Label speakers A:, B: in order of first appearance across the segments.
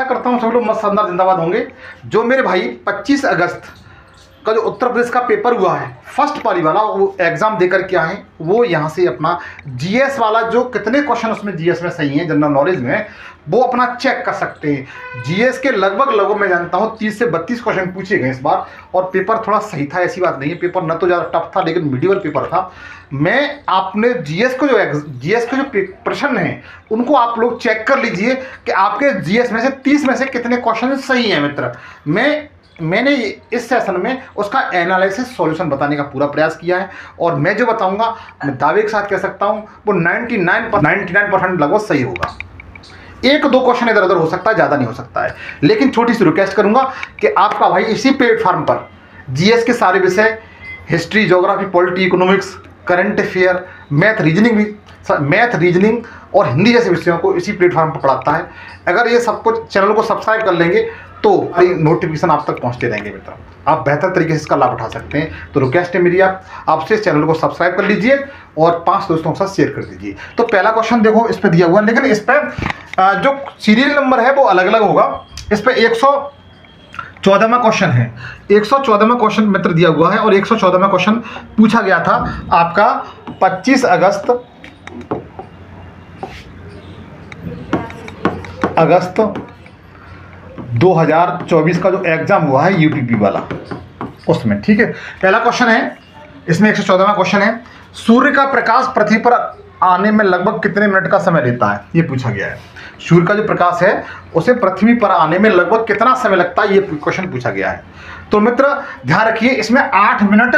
A: करता हूँ सब लोग मस्त शानदार जिंदाबाद होंगे। जो मेरे भाई 25 अगस्त का जो उत्तर प्रदेश का पेपर हुआ है फर्स्ट पाली वाला, वो एग्जाम देकर के आए, वो यहाँ से अपना जीएस वाला जो कितने क्वेश्चन उसमें जीएस में सही हैं जनरल नॉलेज में, वो अपना चेक कर सकते हैं। जीएस के लगभग मैं जानता हूँ 30 से 32 क्वेश्चन पूछे गए इस बार, और पेपर थोड़ा सही था, ऐसी बात नहीं है। पेपर न तो ज़्यादा टफ था लेकिन मीडियम पेपर था। मैं आपने जीएस के जो प्रश्न हैं उनको आप लोग चेक कर लीजिए कि आपके जीएस में से 30 में से कितने क्वेश्चन सही हैं मित्र। मैंने इस सेशन में उसका एनालिसिस सॉल्यूशन बताने का पूरा प्रयास किया है, और मैं जो बताऊंगा मैं दावे के साथ कह सकता हूं वो 99% लगभग सही होगा। एक दो क्वेश्चन इधर उधर हो सकता है, ज़्यादा नहीं हो सकता है। लेकिन छोटी सी रिक्वेस्ट करूंगा कि आपका भाई इसी प्लेटफॉर्म पर जीएस के सारे विषय, history, geography, polity, economics, current affair, math, reasoning और हिंदी जैसे विषयों को इसी प्लेटफॉर्म पर पढ़ाता है। अगर ये सब कुछ चैनल को सब्सक्राइब कर लेंगे तो नोटिफिकेशन आप तक पहुंचते रहेंगे मित्र, आप बेहतर तरीके से इसका लाभ उठा सकते हैं। तो रिक्वेस्ट है मेरी आपसे इस चैनल को सब्सक्राइब कर लीजिए और 5 दोस्तों के साथ शेयर कर दीजिए। तो पहला क्वेश्चन देखो इस पर दिया हुआ है, लेकिन इस पर जो सीरियल नंबर है वो अलग अलग होगा। इस पर 114वां क्वेश्चन है, 114वां क्वेश्चन मित्र दिया हुआ है, और 114वां क्वेश्चन पूछा गया था आपका 25 अगस्त 2024 का जो एग्जाम हुआ है यूपीपी वाला उसमें। ठीक है, पहला क्वेश्चन है इसमें 114वां क्वेश्चन है, सूर्य का प्रकाश पृथ्वी पर आने में लगभग कितने मिनट का समय लेता है, ये पूछा गया है। सूर्य का जो प्रकाश है उसे पृथ्वी पर आने में लगभग कितना समय लगता है, ये क्वेश्चन पूछा गया है। तो मित्र ध्यान रखिए, इसमें 8 मिनट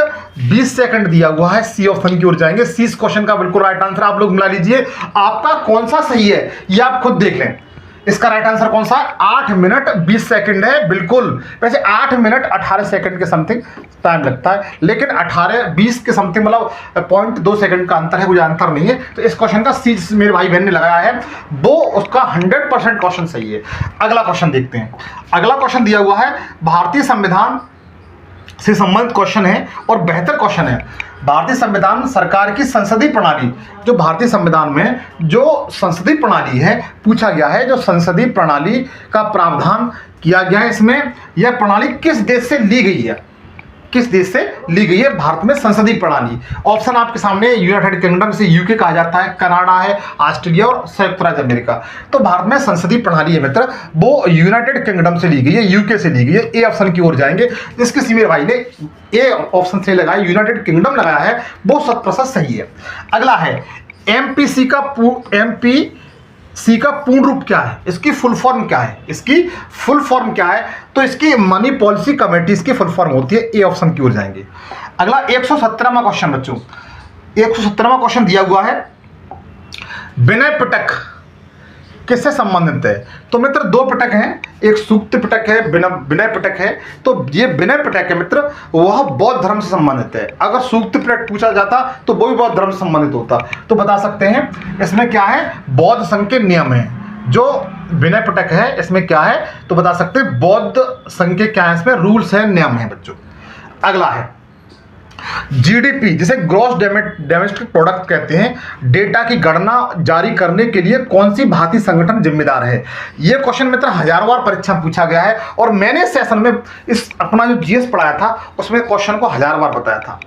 A: 20 सेकंड दिया हुआ है। सी ऑप्शन की ओर जाएंगे। सी इस क्वेश्चन का बिल्कुल राइट आंसर आप लोग मिला लीजिए। आपका कौन सा सही है ये आप खुद देख लें। इसका राइट आंसर कौन सा है? 8 मिनट 20 सेकंड है बिल्कुल। वैसे 8 मिनट 18 सेकंड के समथिंग टाइम लगता है, लेकिन 18-20 के समथिंग मतलब 0.2 सेकंड का अंतर है, कुछ अंतर नहीं है। तो इस क्वेश्चन का सी मेरे भाई बहन ने लगाया है वो उसका 100% क्वेश्चन सही है। अगला क्वेश्चन देखते हैं। अगला क्वेश्चन दिया हुआ है भारतीय संविधान से संबंधित क्वेश्चन है और बेहतर क्वेश्चन है। भारतीय संविधान सरकार की संसदीय प्रणाली, जो भारतीय संविधान में जो संसदीय प्रणाली है पूछा गया है, जो संसदीय प्रणाली का प्रावधान किया गया है इसमें, यह प्रणाली किस देश से ली गई है, किस देश से ली गई है भारत में संसदीय प्रणाली। ऑप्शन आपके सामने, यूनाइटेड किंगडम से यूके कहा जाता है, कनाडा है, ऑस्ट्रेलिया और संयुक्त राज्य अमेरिका। तो भारत में संसदीय प्रणाली है मित्र वो यूनाइटेड किंगडम से ली गई है, यूके से ली गई है। ए ऑप्शन की ओर जाएंगे। इसके सीमेर भाई ने ए ऑप्शन से लगाया, यूनाइटेड किंगडम लगाया है, वो 100% सही है। अगला है एमपीसी का पूर्ण रूप क्या है, इसकी फुल फॉर्म क्या है, इसकी फुल फॉर्म क्या है? तो इसकी मनी पॉलिसी कमेटी इसकी फुल फॉर्म होती है। ए ऑप्शन की ओर जाएंगे। अगला 117वां क्वेश्चन बच्चों, 117वां क्वेश्चन दिया हुआ है विनय पिटक किससे संबंधित है? तो मित्र 2 पिटक हैं, एक सूक्त पिटक है, विनय पिटक है। तो ये विनय पिटक है मित्र वह बौद्ध धर्म से संबंधित है। अगर सूक्त पिटक पूछा जाता तो वो भी बौद्ध धर्म से संबंधित होता। तो बता सकते हैं इसमें क्या है, बौद्ध संघ के नियम है। जो विनय पिटक है इसमें क्या है तो बता सकते हैं बौद्ध संघ के क्या है, इसमें रूल्स है, नियम है बच्चों। अगला है जीडीपी, जिसे ग्रॉस डोमेस्टिक प्रोडक्ट कहते हैं, डेटा की गणना जारी करने के लिए कौन सी भारतीय संगठन जिम्मेदार है? यह क्वेश्चन मित्र हजारों बार परीक्षा में पूछा गया है, और मैंने सेशन में इस अपना जो जीएस पढ़ाया था उसमें क्वेश्चन को 1000 बार बताया था।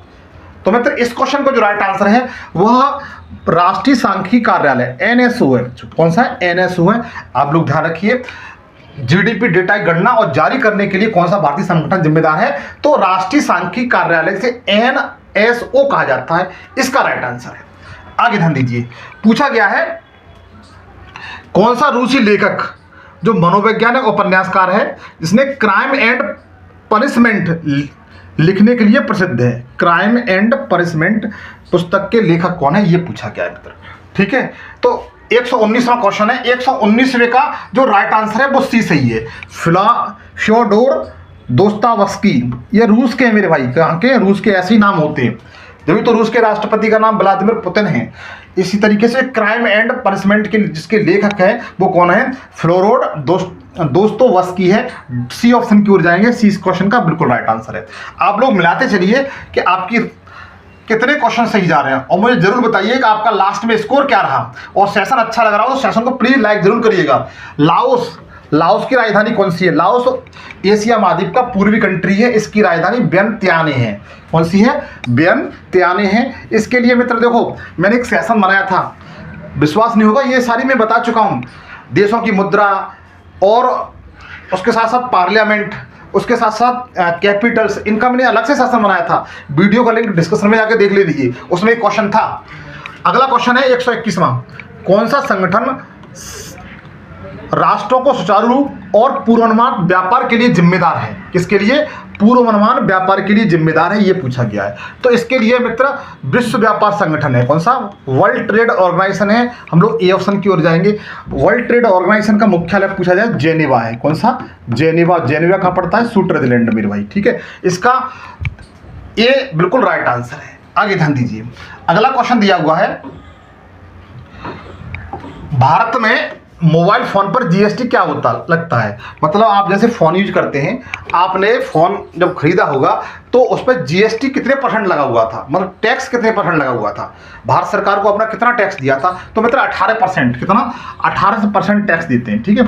A: तो मित्र इस क्वेश्चन को जो राइट आंसर है वह राष्ट्रीय सांख्यिकी कार्यालय एनएसओ है। कौन सा है? एनएसओ है। आप लोग ध्यान रखिए, जीडीपी डेटा की गणना और जारी करने के लिए कौन सा भारतीय संगठन जिम्मेदार है? तो राष्ट्रीय सांख्यिकी कार्यालय से एनएसओ कहा जाता है, इसका राइट आंसर है। आगे ध्यान दीजिए, पूछा गया है कौन सा रूसी लेखक जो मनोवैज्ञानिक उपन्यासकार है जिसने क्राइम एंड पनिशमेंट लिखने के लिए प्रसिद्ध है? क्राइम एंड पनिशमेंट पुस्तक के लेखक कौन है, यह पूछा गया है मित्र। ठीक है, तो 119वां क्वेश्चन है। 119वें का जो राइट आंसर है वो सी सही है। फ्योडोर दोस्तावस्की, ये रूस के हैं मेरे भाई, कहाँ के? रूस के। ऐसे ही नाम होते हैं, जब तो रूस के राष्ट्रपति का नाम व्लादिमीर पुतिन है। इसी तरीके से क्राइम एंड पनिशमेंट के जिसके लेखक है वो कौन है? फ्योडोर दोस्तोवस्की है। सी ऑप्शन की ओर जाएंगे। सी इस क्वेश्चन का बिल्कुल राइट आंसर है। आप लोग मिलाते चलिए कि आपकी कितने क्वेश्चन सही जा रहे हैं, और मुझे जरूर बताइए कि आपका लास्ट में स्कोर क्या रहा। और सेशन अच्छा लग रहा हो तो सेशन को प्लीज लाइक जरूर करिएगा। लाओस की राजधानी कौन सी है? लाओस एशिया महाद्वीप का पूर्वी कंट्री है, इसकी राजधानी वियंतियाने है। कौन सी है? वियंतियाने है। इसके लिए मित्र देखो मैंने एक सेशन बनाया था, विश्वास नहीं होगा, ये सारी मैं बता चुका हूँ, देशों की मुद्रा और उसके साथ साथ पार्लियामेंट, उसके साथ साथ कैपिटल्स, इनका मैंने अलग से सेशन बनाया था, वीडियो का लिंक डिस्क्रिप्शन में जाके देख लीजिए, उसमें एक क्वेश्चन था। अगला क्वेश्चन है 121वां, कौन सा संगठन राष्ट्रों को सुचारू और पूर्वानुमान व्यापार के लिए जिम्मेदार है? किसके लिए? पूर्वानुमान व्यापार के लिए जिम्मेदार है, ये पूछा गया है। तो इसके लिए मित्र विश्व व्यापार संगठन है। कौन सा? वर्ल्ड ट्रेड ऑर्गेनाइजेशन है। हम लोग ए ऑप्शन की ओर जाएंगे। वर्ल्ड ट्रेड ऑर्गेनाइजेशन का मुख्यालय पूछा जाए जेनेवा है। कौन सा? जेनेवा। जेनेवा कहाँ पड़ता है? स्विट्जरलैंड मेरे भाई, ठीक है। इसका ए बिल्कुल राइट आंसर है। आगे ध्यान दीजिए, अगला क्वेश्चन दिया हुआ है, भारत में मोबाइल फोन पर जीएसटी क्या होता लगता है? मतलब आप जैसे फोन यूज करते हैं, आपने फोन जब खरीदा होगा तो उस पर जीएसटी कितने परसेंट लगा हुआ था, मतलब टैक्स कितने परसेंट लगा हुआ था? भारत सरकार को अपना कितना टैक्स दिया था? तो मित्र 18%। कितना? 18% टैक्स देते हैं, ठीक है।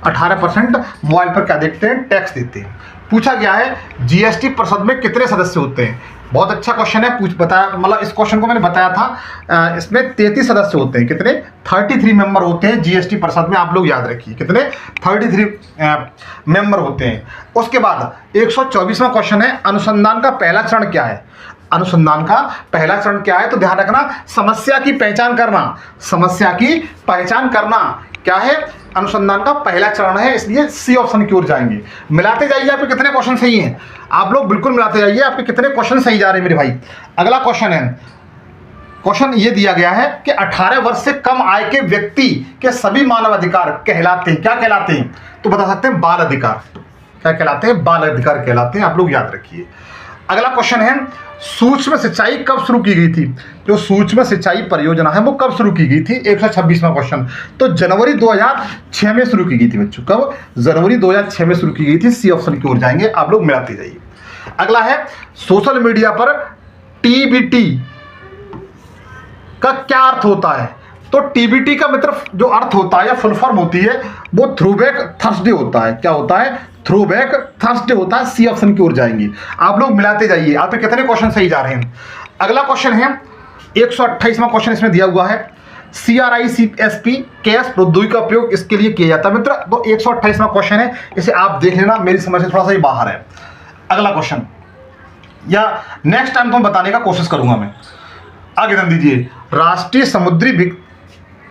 A: 18% मोबाइल पर क्या देते हैं? टैक्स देते हैं। पूछा गया है जीएसटी परिषद में कितने सदस्य होते हैं? बहुत अच्छा क्वेश्चन है, बताया, मतलब इस क्वेश्चन को मैंने बताया था। इसमें 33 सदस्य होते हैं। कितने? 33 मेंबर होते हैं जीएसटी परिषद में, आप लोग याद रखिए कितने? 33 मेंबर होते हैं। उसके बाद 124वां क्वेश्चन है, अनुसंधान का पहला चरण क्या है? अनुसंधान का पहला चरण क्या है? तो ध्यान रखना, समस्या की पहचान करना। समस्या की पहचान करना क्या है? अनुसंधान का पहला चरण है, इसलिए सी ऑप्शन की ओर जाएंगे। मिलाते जाइए, आपके कितने क्वेश्चन सही हैं, आप लोग बिल्कुल मिलाते जाइए, आपके कितने क्वेश्चन सही जा रहे हैं मेरे भाई। अगला क्वेश्चन है, क्वेश्चन ये दिया गया है कि 18 वर्ष से कम आय के व्यक्ति के सभी मानव अधिकार कहलाते हैं, क्या कहलाते हैं? तो बता सकते हैं बाल अधिकार। क्या कहलाते हैं? बाल अधिकार कहलाते हैं, आप लोग याद रखिए। अगला क्वेश्चन है, सूक्ष्म सिंचाई कब शुरू की गई थी? जो सूक्ष्म सिंचाई परियोजना है वो कब शुरू की गई थी? 126वां क्वेश्चन। तो जनवरी 2006 में शुरू की गई थी बच्चों। कब? जनवरी 2006 में शुरू की गई थी। सी ऑप्शन की ओर जाएंगे, आप लोग मिलाते जाइए। अगला है, सोशल मीडिया पर टीबीटी का क्या अर्थ होता है? तो टीबीटी का मित्र जो अर्थ होता है या फुल फॉर्म होती है वो थ्रोबैक थर्सडे होता है। क्या होता है? थ्रोबैक थर्सडे होता है। सी ऑप्शन की ओर जाएंगे, आप लोग मिलाते जाइए, आप पे कितने क्वेश्चन सही जा रहे हैं। अगला क्वेश्चन है 128वां क्वेश्चन, इसमें दिया हुआ है, CRISP कैश प्रौद्योगिकी का उपयोग इसके लिए किया जाता है मित्र। तो 128वां क्वेश्चन है, इसे आप देख लेना, मेरी समझ से थोड़ा सा ही बाहर है। अगला क्वेश्चन, या नेक्स्ट टाइम तो बताने का कोशिश करूंगा मैं। आगे ध्यान दीजिए,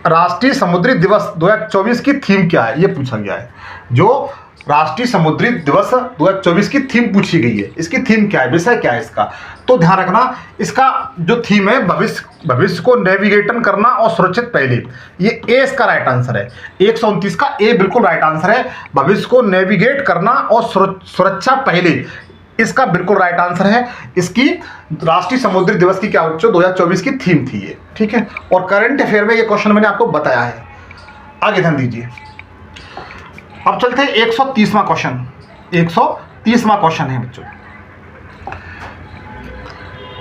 A: राष्ट्रीय समुद्री दिवस 2024 की थीम क्या है? ये पूछा गया है। जो राष्ट्रीय समुद्री दिवस 2024 की थीम पूछी गई है, इसकी थीम क्या है, विषय क्या है इसका? तो ध्यान रखना, इसका जो थीम है भविष्य को नेविगेशन करना और सुरक्षित पहले। ये ए इसका राइट आंसर है। 129 का ए बिल्कुल राइट आंसर है। भविष्य को नेविगेट करना और सुरक्षा पहले, इसका बिल्कुल राइट आंसर है। इसकी राष्ट्रीय समुद्री दिवस की क्या बच्चों 2024 की थीम थी ये, ठीक है। और करंट अफेयर में ये क्वेश्चन मैंने आपको बताया है। आगे ध्यान दीजिए, अब चलते हैं 130वां क्वेश्चन। 130वां क्वेश्चन है बच्चों,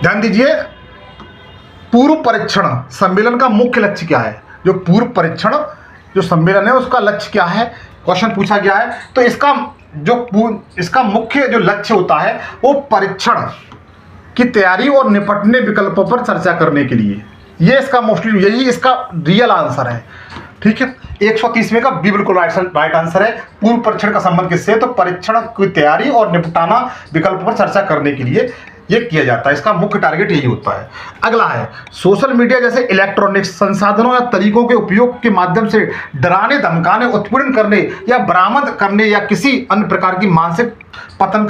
A: ध्यान दीजिए, पूर्व परीक्षण सम्मेलन का मुख्य लक्ष्य क्या है? जो पूर्व परीक्षण जो सम्मेलन है उसका लक्ष्य क्या है, क्वेश्चन पूछा गया है। तो इसका मुख्य जो लक्ष्य होता है वो परीक्षण की तैयारी और निपटने विकल्पों पर चर्चा करने के लिए, ये इसका मोस्टली यही इसका रियल आंसर है, ठीक है। 130वें का बी बिल्कुल राइट आंसर है। पूर्व परीक्षण का संबंध किससे? तो परीक्षण की तैयारी और निपटाना विकल्प पर चर्चा करने के लिए ये किया जाता है, इसका मुख्य टारगेट यही होता है। अगला है, सोशल मीडिया जैसे इलेक्ट्रॉनिक्स संसाधनों या तरीकों के उपयोग के माध्यम से डराने, धमकाने, उत्पीड़न करने या बरामद करने या किसी अन्य प्रकार की मानसिक पतन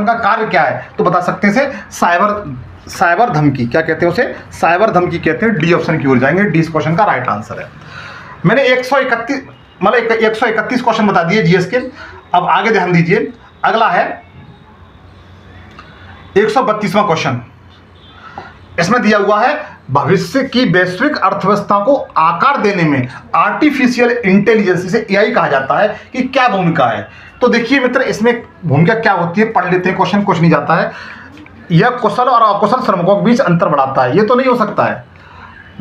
A: का कार्य क्या है? तो बता सकते हैं साइबर धमकी। क्या कहते हैं उसे? साइबर धमकी कहते हैं। डी ऑप्शन की ओर जाएंगे, डी इस क्वेश्चन का राइट आंसर है। मैंने 131 क्वेश्चन बता दिए जीएस के। अब आगे ध्यान दीजिए, अगला है 132वां क्वेश्चन। इसमें दिया हुआ है, भविष्य की वैश्विक अर्थव्यवस्था को आकार देने में आर्टिफिशियल इंटेलिजेंस, इसे एआई कहा जाता है, कि क्या भूमिका है? तो देखिए मित्र, इसमें भूमिका क्या होती है, पढ़ लेते हैं, क्वेश्चन कुछ नहीं जाता है। यह कुशल और अकुशल श्रमिकों के बीच अंतर बढ़ाता है। ये तो नहीं हो सकता है,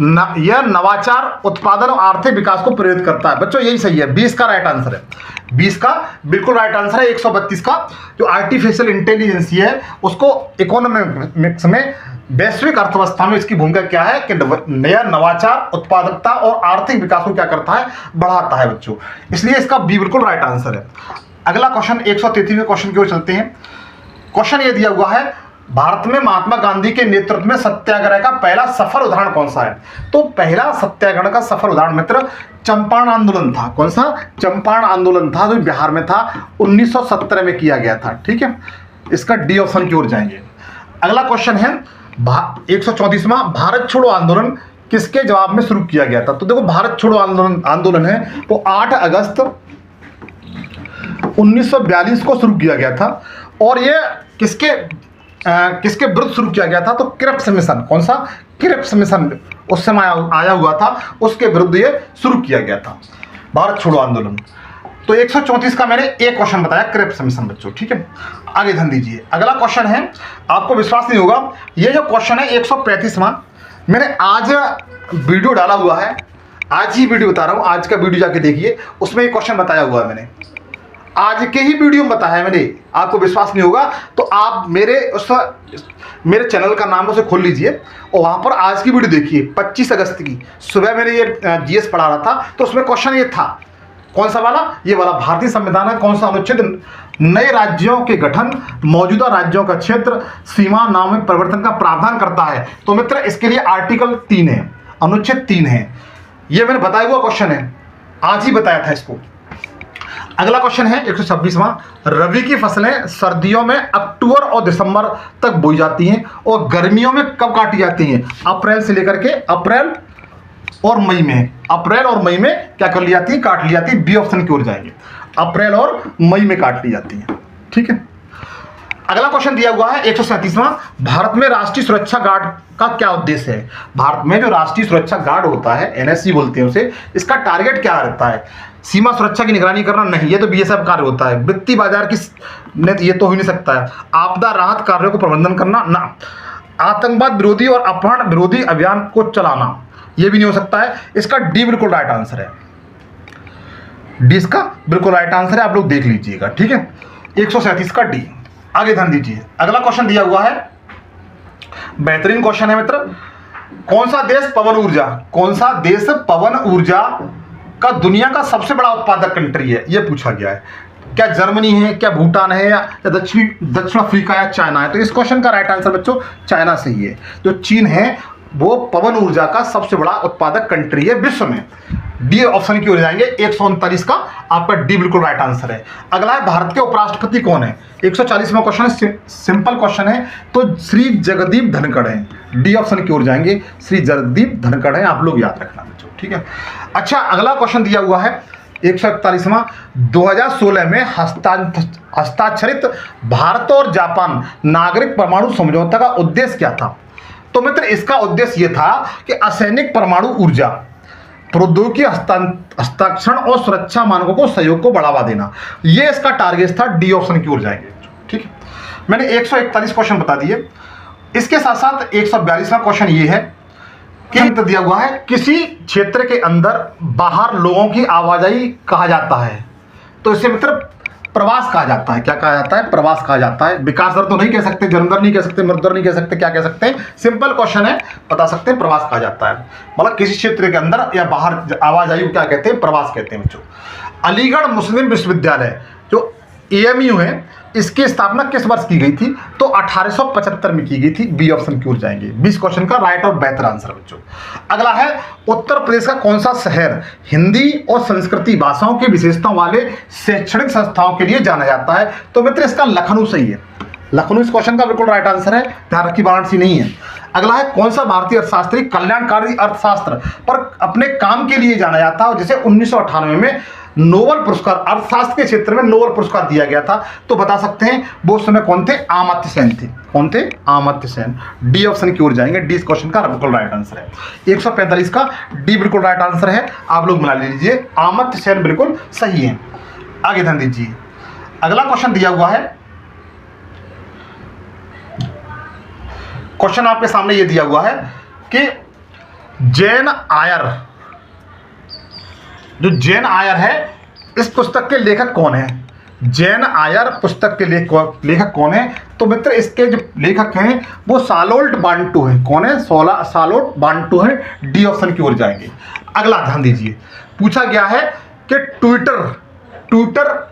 A: यह नवाचार, उत्पादन और आर्थिक विकास को प्रेरित करता है। बच्चों यही सही है, 20 का राइट आंसर है, 20 का बिल्कुल राइट आंसर है। 132 का जो आर्टिफिशियल इंटेलिजेंस है उसको इकोनॉमिक्स में, वैश्विक अर्थव्यवस्था में इसकी भूमिका क्या है कि नया नवाचार, उत्पादकता और आर्थिक विकास को क्या करता है, बढ़ाता है बच्चों, इसलिए इसका बी बिल्कुल राइट आंसर है। अगला क्वेश्चन 133वें क्वेश्चन की ओर चलते हैं। क्वेश्चन ये दिया हुआ है, भारत में महात्मा गांधी के नेतृत्व में सत्याग्रह का पहला सफल उदाहरण कौन सा है? तो पहला सत्याग्रह का सफल उदाहरण मित्र चंपारण आंदोलन था। कौन सा? चंपारण आंदोलन था, जो बिहार में था, 1917 में किया गया था। ठीक है, इसका डी ऑप्शन की ओर जाएंगे। अगला क्वेश्चन है 134वां, भारत छोड़ो आंदोलन किसके जवाब में शुरू किया गया था? तो देखो भारत छोड़ो आंदोलन है वो 8 अगस्त 1942 को शुरू किया गया था, और ये किसके विरुद्ध शुरू किया गया था? तो क्रिप्स मिशन। कौन सा? क्रिप्स मिशन उस समय आया हुआ था, उसके विरुद्ध ये शुरू किया गया था भारत छोड़ो आंदोलन। तो 134 का मैंने एक क्वेश्चन बताया, क्रिप्स मिशन बच्चों। ठीक है, आगे ध्यान दीजिए। अगला क्वेश्चन है, आपको विश्वास नहीं होगा, ये जो क्वेश्चन है 135वां, मैंने आज वीडियो डाला हुआ है, आज ही वीडियो बता रहा हूँ, आज का वीडियो जाके देखिए, उसमें ये क्वेश्चन बताया हुआ है, मैंने आज के ही वीडियो में बताया है मैंने। आपको विश्वास नहीं होगा तो आप मेरे चैनल का नाम उसे खोल लीजिए और वहाँ पर आज की वीडियो देखिए। 25 अगस्त की सुबह मैंने ये जीएस पढ़ा रहा था, तो उसमें क्वेश्चन ये था, कौन सा वाला? ये वाला, भारतीय संविधान का कौन सा अनुच्छेद नए राज्यों के गठन, मौजूदा राज्यों का क्षेत्र, सीमा नाम में परिवर्तन का प्रावधान करता है? तो मित्र इसके लिए आर्टिकल 3 है, अनुच्छेद 3 है। ये मैंने बताया हुआ क्वेश्चन है, आज ही बताया था इसको। अगला क्वेश्चन है 126वां, रबी की फसलें सर्दियों में अक्टूबर और दिसंबर तक बोई जाती हैं और गर्मियों में कब काटी जाती हैं? अप्रैल से लेकर के अप्रैल और मई में, अप्रैल और मई में क्या कर ली जाती है? काट ली जाती है। बी ऑप्शन की ओर जाएंगे, अप्रैल और मई में काट ली जाती है। ठीक है, अगला क्वेश्चन दिया हुआ है 137वां, भारत में राष्ट्रीय सुरक्षा गार्ड का क्या उद्देश्य है? भारत में जो राष्ट्रीय सुरक्षा गार्ड होता है, एनएसजी बोलते हैं उसे, इसका टारगेट क्या रहता है? सीमा सुरक्षा की निगरानी करना? नहीं, ये तो बीएसएफ कार्य होता है। वित्तीय बाजार की ये तो हो नहीं सकता है। आपदा राहत कार्यों को प्रबंधन करना? ना। आतंकवाद विरोधी और अपहरण विरोधी अभियान को चलाना? ये भी नहीं हो सकता है। इसका डी बिल्कुल राइट आंसर है, डी इसका बिल्कुल राइट आंसर है, आप लोग देख लीजिएगा। ठीक है, 137 का डी। आगे ध्यान दीजिए, अगला क्वेश्चन दिया हुआ है, बेहतरीन क्वेश्चन है मित्र, कौन सा देश पवन ऊर्जा का दुनिया का सबसे बड़ा उत्पादक कंट्री है? यह पूछा गया है। क्या जर्मनी है, क्या भूटान है, या दक्षिण अफ्रीका या चाइना है? तो इस क्वेश्चन का राइट आंसर बच्चों चाइना से ही है। जो चीन है वो पवन ऊर्जा का सबसे बड़ा उत्पादक कंट्री है विश्व में। डी ऑप्शन की ओर जाएंगे। 139 का आपका डी बिल्कुल राइट आंसर है। अगला है, भारत के उपराष्ट्रपति कौन है? 140वां क्वेश्चन है, सिंपल क्वेश्चन है, तो श्री जगदीप धनखड़ है। डी ऑप्शन की ओर जाएंगे, श्री जगदीप धनखड़ है, आप लोग याद रखना बच्चों। ठीक है, अच्छा अगला क्वेश्चन दिया हुआ है 141वां, 2016 में हस्ताक्षरित भारत और जापान नागरिक परमाणु समझौता का उद्देश्य क्या था? तो मित्र इसका उद्देश्य यह था कि असैनिक परमाणु ऊर्जा, प्रौद्योगिकी हस्ताक्षरण और सुरक्षा मानकों को सहयोग को बढ़ावा देना, यह इसका टारगेट था। डी ऑप्शन की ओर जाएंगे। ठीक है, मैंने 141 क्वेश्चन बता दिए। इसके साथ साथ 142वां क्वेश्चन ये है कि दिया हुआ है, किसी क्षेत्र के अंदर बाहर लोगों की आवाजाही कहा जाता है? तो इसे मित्र प्रवास कहा जाता है। क्या कहा जाता है? प्रवास कहा जाता है। विकास दर तो नहीं कह सकते, जन्म दर नहीं कह सकते, मृत्यु दर नहीं कह सकते, क्या कह सकते हैं? सिंपल क्वेश्चन है, बता सकते हैं प्रवास कहा जाता है। मतलब किसी क्षेत्र के अंदर या बाहर आवाजाही को क्या कहते हैं? प्रवास कहते हैं बच्चों। अलीगढ़ मुस्लिम विश्वविद्यालय जो AMU है, इसकी स्थापना किस वर्ष की गई थी? तो 1875 में की गई थी। बी ऑप्शन की ओर जाएंगे। 20 क्वेश्चन का राइट और बेहतर आंसर बच्चों। अगला है, उत्तर प्रदेश का कौन सा शहर हिंदी और संस्कृति भाषाओं की विशेषताओं वाले शैक्षणिक संस्थाओं के लिए जाना जाता है? तो मित्र इसका लखनऊ सही है। लखनऊ इस क्वेश्चन का बिल्कुल राइट आंसर है। ध्यान रखिए, वाराणसी नहीं है। अगला है, कौन सा भारतीय अर्थशास्त्री कल्याणकारी अर्थशास्त्र पर अपने काम के लिए जाना जाता है, जिसे 1998 में नोबेल पुरस्कार, अर्थशास्त्र के क्षेत्र में नोबेल पुरस्कार दिया गया था? तो बता सकते हैं वो उस समय कौन थे? अमर्त्य सेन थे। कौन थे? अमर्त्य सेन। डी ऑप्शन की ओर जाएंगे। डी इस क्वेश्चन का बिल्कुल राइट आंसर है। 145 का डी बिल्कुल राइट आंसर है, आप लोग मिला लीजिए। अमर्त्य सेन बिल्कुल सही है। आगे ध्यान दीजिए, अगला क्वेश्चन दिया हुआ है, क्वेश्चन आपके सामने ये दिया हुआ है कि जैन आयर, जो जैन आयर है, इस पुस्तक के लेखक कौन है? जैन आयर पुस्तक के लेखक कौन है? तो मित्र इसके जो लेखक हैं वो सालोल्ट बांटू हैं। कौन है? सालोल्ट बांटू हैं। डी ऑप्शन की ओर जाएंगे। अगला ध्यान दीजिए, पूछा गया है कि ट्विटर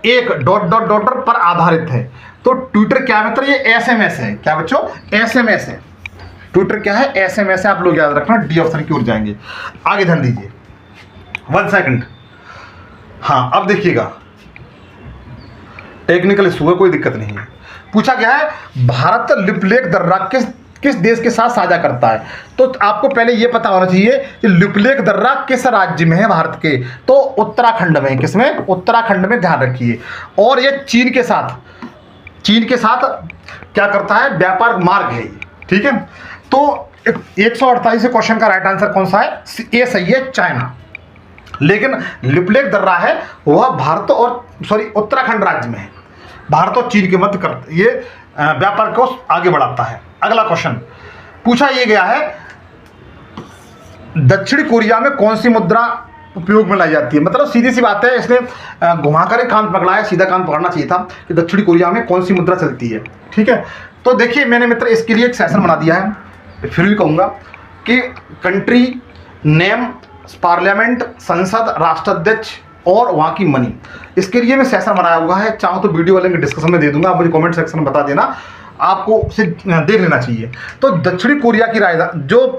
A: एक ... पर आधारित है। तो ट्विटर क्या है मित्र? ये एसएमएस है। क्या बच्चों? एसएमएस है। ट्विटर क्या है? एसएमएस है। आप लोग याद रखना, डी ऑप्शन की ओर जाएंगे। आगे ध्यान दीजिए, 1 सेकंड। हाँ, अब देखिएगा, टेक्निकल इशू है, कोई दिक्कत नहीं है। पूछा गया है भारत लिपलेख दर्रा किस देश के साथ साझा करता है? तो आपको पहले यह पता होना चाहिए कि लिपलेख दर्रा किस राज्य में है भारत के? तो उत्तराखंड में। किसमें? उत्तराखंड में, ध्यान रखिए। और ये चीन के साथ क्या करता है? व्यापार मार्ग है ये, ठीक है। तो 148 क्वेश्चन का राइट आंसर कौन सा है? ए सही है, चाइना। लेकिन लिपलेख दर्रा है वह भारत और उत्तराखंड राज्य में है। भारत और चीन के मध्य ये व्यापार को आगे बढ़ाता है। अगला क्वेश्चन पूछा ये गया है, दक्षिण कोरिया में कौन सी मुद्रा उपयोग में लाई जाती है? मतलब सीधी सी बात है, इसने घुमाकर एक कान पकड़ा है, सीधा कान पकड़ना चाहिए था कि दक्षिण कोरिया में कौन सी मुद्रा चलती है, ठीक है। तो देखिए, मैंने मित्र इसके लिए एक सेशन बना दिया है, फिर भी कहूँगा कि कंट्री नेम, पार्लियामेंट, संसद, राष्ट्राध्यक्ष और वहाँ की मनी, इसके लिए मैं सेशन बनाया हुआ है। चाहो तो वीडियो वाले डिस्कशन में दे दूंगा, आप मुझे कमेंट सेक्शन में बता देना, आपको उसे देख लेना चाहिए। तो दक्षिणी कोरिया की जो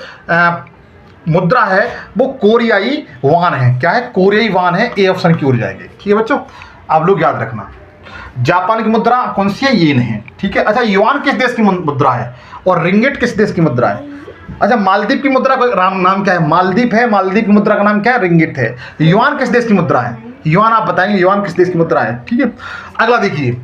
A: मुद्रा है वो कोरियाई वान है। क्या है? कोरियाई वान है। ए ऑप्शन की ओर जाएंगे, ठीक है बच्चों, आप लोग याद रखना। जापान की मुद्रा कौन सी है? येन है, ठीक है। अच्छा, युआन किस देश की मुद्रा है? और रिंगिट किस देश की मुद्रा है? अच्छा, मालदीव की मुद्रा का नाम क्या है? मालदीव है। मालदीव की मुद्रा का नाम क्या है? रिंगिट है। युआन किस देश की मुद्रा है? युआन आप बताएंगे, युआन किस देश की मुद्रा है, ठीक है। अगला देखिए, ...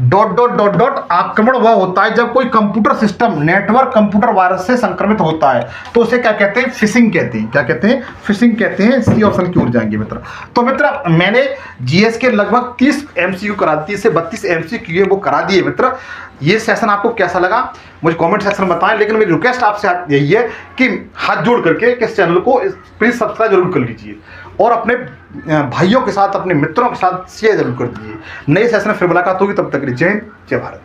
A: आक्रमण वह होता है जब कोई computer system network computer virus से संक्रमित होता है, तो उसे क्या कहते हैं? फिशिंग कहते हैं। क्या कहते हैं? फिशिंग कहते हैं। सी ऑप्शन की ओर जाएंगे मित्र। तो मित्र मैंने जीएस के लगभग 30 एमसीक्यू करा दिए, से 32 एमसीक्यू वो करा दिए मित्र। ये सेशन आपको कैसा लगा मुझे कमेंट सेक्शन में बताएं। लेकिन मेरी रिक्वेस्ट आपसे यही है कि हाथ जोड़ करके इस चैनल को प्लीज सब्सक्राइब जरूर कर लीजिए और अपने भाइयों के साथ, अपने मित्रों के साथ शेयर जरूर कर दीजिए। नए सेशन में फिर मुलाकात होगी, तब तक के लिए जय हिंद, जय भारत।